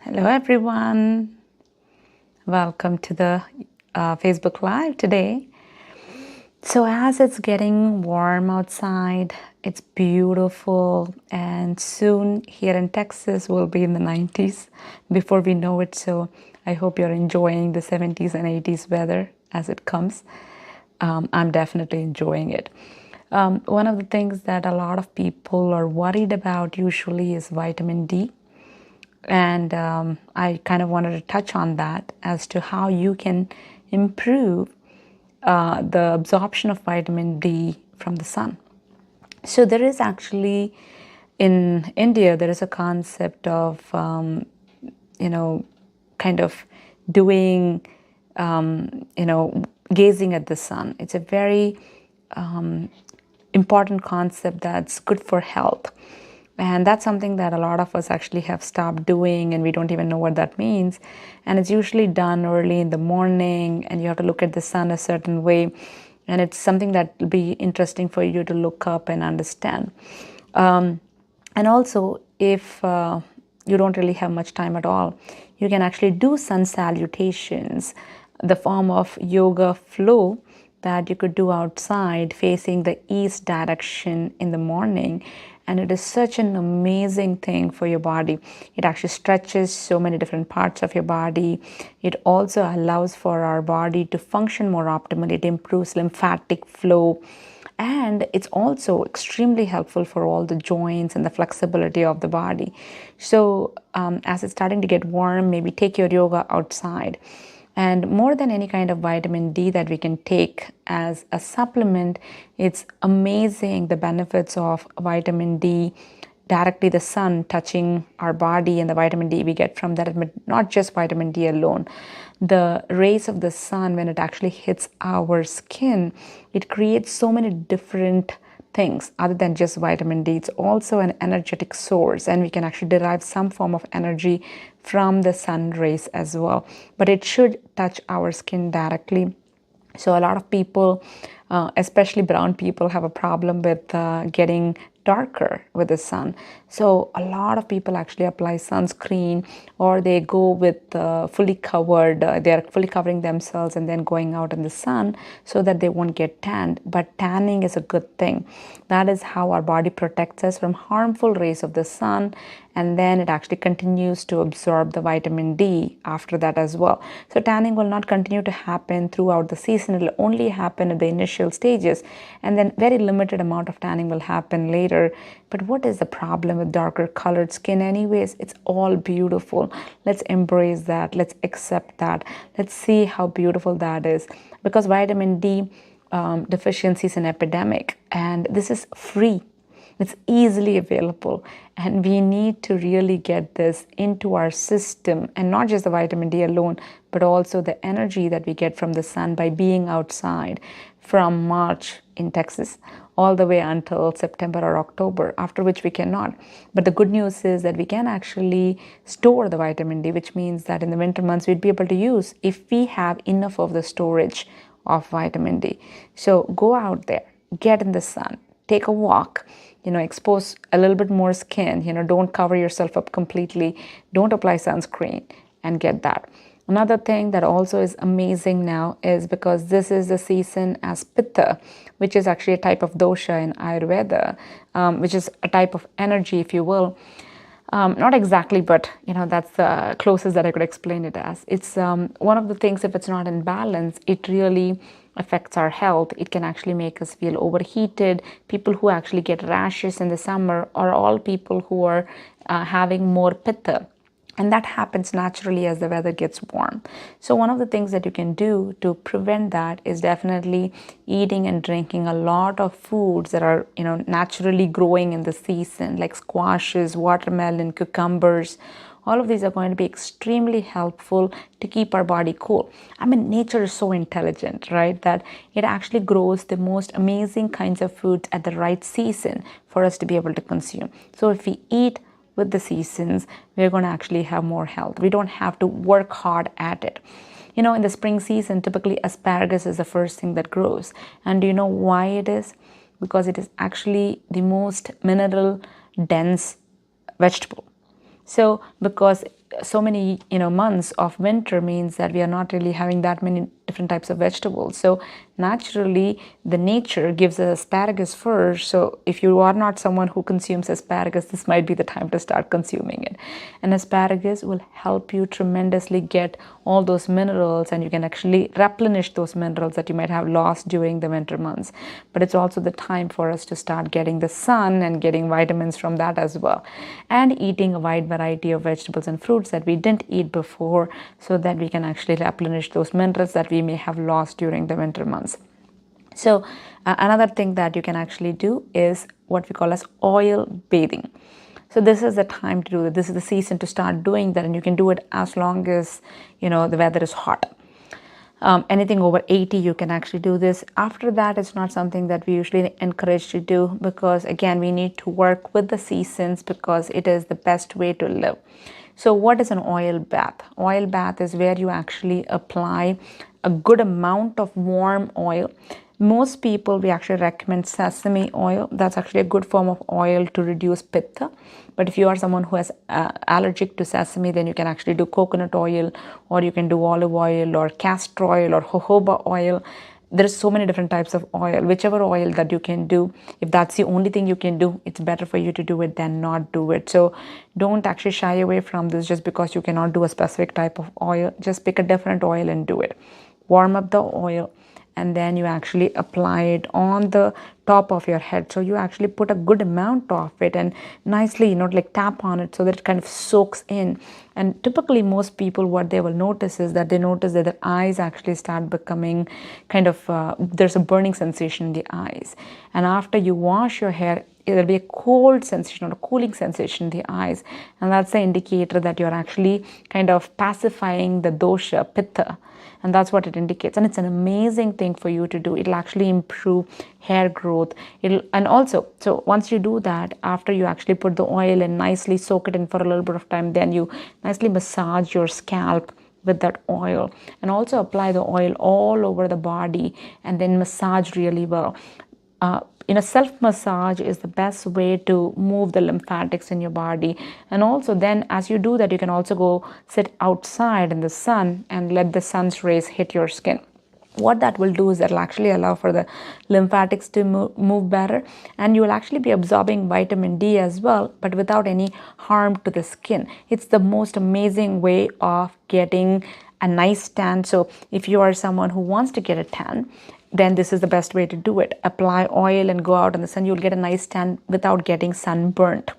Hello everyone, welcome to the Facebook Live today. So as it's getting warm outside, it's beautiful, and soon here in Texas we'll be in the 90s before we know it. So I hope you're enjoying the 70s and 80s weather as it comes. I'm definitely enjoying it. One of the things that a lot of people are worried about usually is vitamin D. And I kind of wanted to touch on that as to how you can improve the absorption of vitamin D from the sun. So there is actually, in India, there is a concept of, kind of doing, gazing at the sun. It's a very important concept that's good for health. And that's something that a lot of us actually have stopped doing, and we don't even know what that means. And it's usually done early in the morning, and you have to look at the sun a certain way. And it's something that will be interesting for you to look up and understand. And also, if you don't really have much time at all, you can actually do sun salutations, the form of yoga flow that you could do outside facing the east direction in the morning. And it is such an amazing thing for your body. It actually stretches so many different parts of your body. It also allows for our body to function more optimally. It improves lymphatic flow. And it's also extremely helpful for all the joints and the flexibility of the body. So as it's starting to get warm, maybe take your yoga outside. And more than any kind of vitamin D that we can take as a supplement, it's amazing the benefits of vitamin D, directly the sun touching our body, and the vitamin D we get from that, not just vitamin D alone. The rays of the sun, when it actually hits our skin, it creates so many different things other than just vitamin D. It's also an energetic source, and we can actually derive some form of energy from the sun rays as well. But it should touch our skin directly. So a lot of people, especially brown people, have a problem with getting darker with the sun. So a lot of people actually apply sunscreen, or they go with fully covered, they're fully covering themselves and then going out in the sun so that they won't get tanned. But tanning is a good thing. That is how our body protects us from harmful rays of the sun, and then it actually continues to absorb the vitamin D after that as well. So tanning will not continue to happen throughout the season. It will only happen at the initial stages, and then very limited amount of tanning will happen later. But what is the problem with darker colored skin anyways? It's all beautiful. Let's embrace that. Let's accept that. Let's see how beautiful that is, because vitamin D deficiency is an epidemic, and this is free. It's easily available, and we need to really get this into our system, and not just the vitamin D alone, but also the energy that we get from the sun by being outside from March in Texas all the way until September or October, after which we cannot. But the good news is that we can actually store the vitamin D, which means that in the winter months we'd be able to use if we have enough of the storage of vitamin D. So go out there, get in the sun, take a walk, expose a little bit more skin, don't cover yourself up completely, don't apply sunscreen, and get that. Another thing that also is amazing now is because this is the season as Pitta, which is actually a type of dosha in Ayurveda, which is a type of energy, if you will. Not exactly, but that's the closest that I could explain it as. It's one of the things, if it's not in balance, it really affects our health. It can actually make us feel overheated. People who actually get rashes in the summer are all people who are having more Pitta. And that happens naturally as the weather gets warm. So one of the things that you can do to prevent that is definitely eating and drinking a lot of foods that are, naturally growing in the season, like squashes, watermelon, cucumbers. All of these are going to be extremely helpful to keep our body cool. I mean, nature is so intelligent, right? That it actually grows the most amazing kinds of foods at the right season for us to be able to consume. So if we eat with the seasons, we're going to actually have more health. We don't have to work hard at it. In the spring season, typically asparagus is the first thing that grows. And do you know why it is? Because it is actually the most mineral dense vegetable. So because so many months of winter means that we are not really having that many different types of vegetables. So naturally the nature gives us asparagus first. So if you are not someone who consumes asparagus, this might be the time to start consuming it. And asparagus will help you tremendously get all those minerals, and you can actually replenish those minerals that you might have lost during the winter months. But it's also the time for us to start getting the sun and getting vitamins from that as well, and eating a wide variety of vegetables and fruits that we didn't eat before, so that we can actually replenish those minerals that we may have lost during the winter months. So another thing that you can actually do is what we call as oil bathing. So this is the time to do it. This is the season to start doing that, and you can do it as long as the weather is hot. Anything over 80, you can actually do this. After that, it's not something that we usually encourage to do, because again, we need to work with the seasons, because it is the best way to live. So what is an oil bath? Oil bath is where you actually apply a good amount of warm oil. Most people, we actually recommend sesame oil. That's actually a good form of oil to reduce Pitta. But if you are someone who has allergic to sesame, then you can actually do coconut oil, or you can do olive oil, or castor oil, or jojoba oil. There's so many different types of oil. Whichever oil that you can do, if that's the only thing you can do, it's better for you to do it than not do it. So don't actually shy away from this just because you cannot do a specific type of oil. Just pick a different oil and do it. Warm up the oil, and then you actually apply it on the top of your head. So you actually put a good amount of it and nicely, like tap on it so that it kind of soaks in. And typically most people, what they will notice is that they notice that their eyes actually start becoming kind of, there's a burning sensation in the eyes. And after you wash your hair, there'll be a cold sensation or a cooling sensation in the eyes. And that's the indicator that you're actually kind of pacifying the dosha, Pitta. And that's what it indicates. And it's an amazing thing for you to do. It'll actually improve hair growth. And also, so once you do that, after you actually put the oil and nicely soak it in for a little bit of time, then you nicely massage your scalp with that oil, and also apply the oil all over the body, and then massage really well. Self-massage is the best way to move the lymphatics in your body. And also then as you do that, you can also go sit outside in the sun and let the sun's rays hit your skin. What that will do is that will actually allow for the lymphatics to move better, and you will actually be absorbing vitamin D as well, but without any harm to the skin. It's the most amazing way of getting a nice tan. So if you are someone who wants to get a tan, then this is the best way to do it. Apply oil and go out in the sun. You'll get a nice tan without getting sunburnt.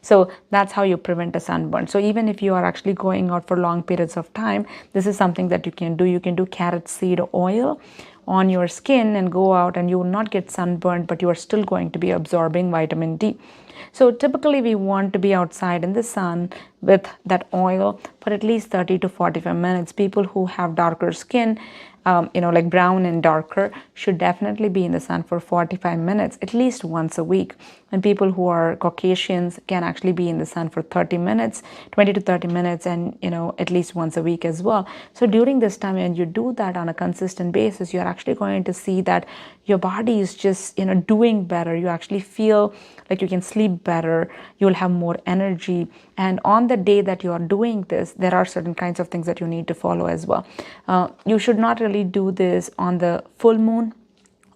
So that's how you prevent a sunburn. So even if you are actually going out for long periods of time, this is something that you can do. You can do carrot seed oil on your skin and go out, and you will not get sunburned, but you are still going to be absorbing vitamin D. So typically we want to be outside in the sun with that oil for at least 30 to 45 minutes. People who have darker skin, like brown and darker, should definitely be in the sun for 45 minutes, at least once a week. And people who are Caucasians can actually be in the sun for 30 minutes, 20 to 30 minutes, and, at least once a week as well. So during this time, when you do that on a consistent basis, you're actually going to see that your body is just, doing better. You actually feel like you can sleep better. You'll have more energy. And on the day that you are doing this, there are certain kinds of things that you need to follow as well. You should not really do this on the full moon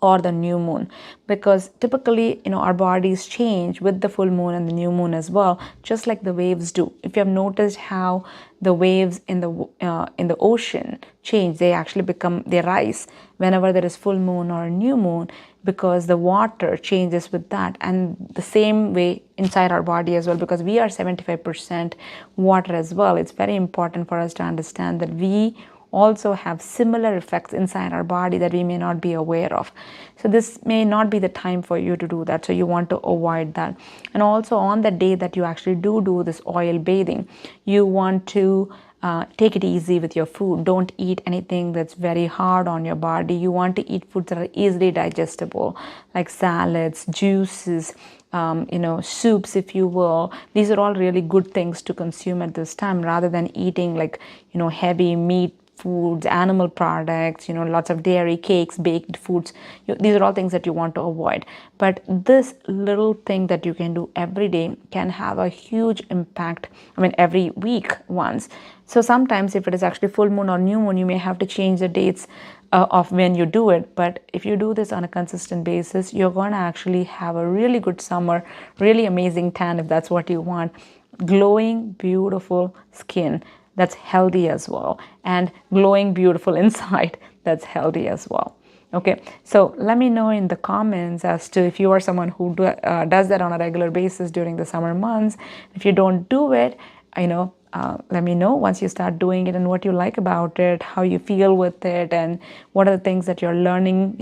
or the new moon, because typically, our bodies change with the full moon and the new moon as well, just like the waves do. If you have noticed how the waves in the ocean change, they rise whenever there is full moon or a new moon, because the water changes with that. And the same way inside our body as well, because we are 75% water as well. It's very important for us to understand that we also have similar effects inside our body that we may not be aware of. So this may not be the time for you to do that. So you want to avoid that. And also on the day that you actually do this oil bathing, you want to take it easy with your food. Don't eat anything that's very hard on your body. You want to eat foods that are easily digestible, like salads, juices, soups, if you will. These are all really good things to consume at this time, rather than eating heavy meat foods, animal products, lots of dairy, cakes, baked foods. These are all things that you want to avoid. But this little thing that you can do every day can have a huge impact. I mean, every week once. So sometimes if it is actually full moon or new moon, you may have to change the dates of when you do it. But if you do this on a consistent basis, you're going to actually have a really good summer, really amazing tan if that's what you want. Glowing, beautiful skin that's healthy as well, and glowing, beautiful inside that's healthy as well. Okay, so let me know in the comments as to if you are someone who does that on a regular basis during the summer months. If you don't do it, let me know once you start doing it and what you like about it, how you feel with it, and what are the things that you're learning,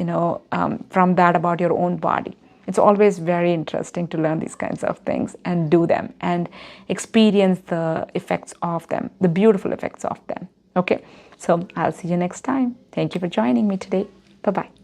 from that about your own body. It's always very interesting to learn these kinds of things and do them and experience the effects of them, the beautiful effects of them. Okay, so I'll see you next time. Thank you for joining me today. Bye-bye.